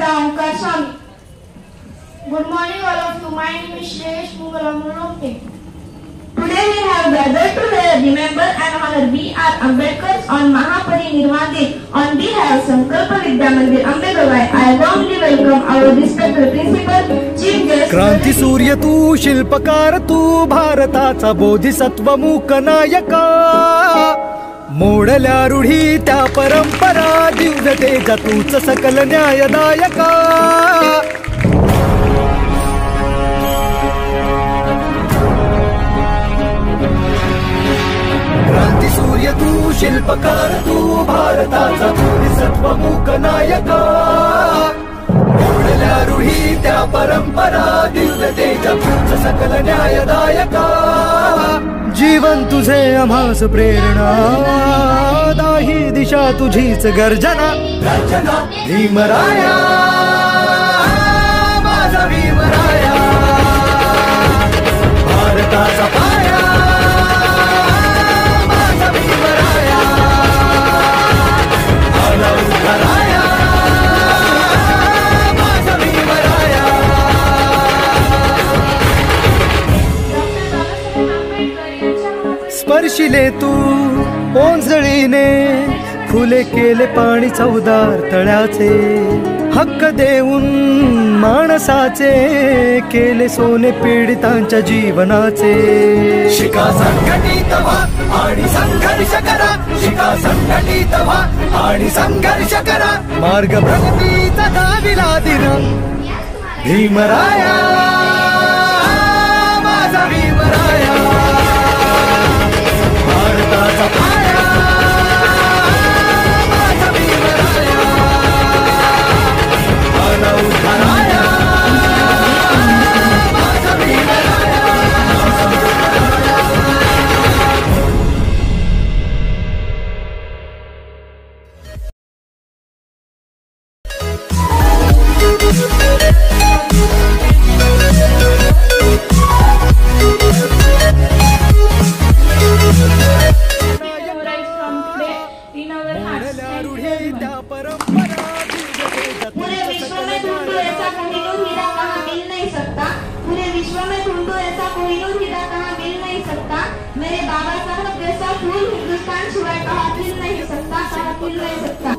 Gita Onkar Swami. Good morning all of you. My name is Shreyesh Mungalamuromte. Today we have gathered to remember and honor B.R. Ambedkar on Mahaparinirvan Day. On behalf of Sankalpa Vidya Mandir Ambedkar, I warmly welcome our respected principal, chief guest. क्रांती सूर्य तू, शिल्पकार तू, भारताचा बोधिसत्व मूक नायका. मोडल्या रूढी त्या परंपरा, दिव्य तेजा तूच सकल न्यायदायका. क्रांती सूर्य तू, शिल्पकार तू, भारताचा बोधिसत्व मूक नायका. मोडल्या रूढी त्या परंपरा, दिव्य तेजा तूच सकल न्यायदायका. जीवन तुझे आम्हास प्रेरणा, दाही दिशा तुझीच गर्जना. भीमराया माझा भीमराया, भारताचा पाया माझा भीमराया. आला उद्धाराया माझा भीमराया. स्पर्शिले तू ओंजळीने, खुले केले पाणी चौदार तळ्याचे. हक्क देऊन माणसाचे, केले सोने पीडितांच्या जीवनाचे. शिका संघटित व्हा आणि संघर्ष करा, शिका संघटित व्हा आणि संघर्ष करा. मार्ग प्रगतीचा दाविला दिन, भीमराया माझा भीमराया. भारताचा पाया माझा भीमराया. आला उद्धाराया माझा भीमराया. पूरे विश्व में ढूंढो ऐसा कोहिनूर हीरा कहाँ मिल नहीं सकता. पूरे विश्व में ढूंढो ऐसा कोहिनूर हीरा कहाँ मिल नहीं सकता. मेरे बाबा साहब जैसा फूल हिंदुस्तान शिवाय कहाँ खिल नहीं सकता, कहाँ खिल नहीं सकता.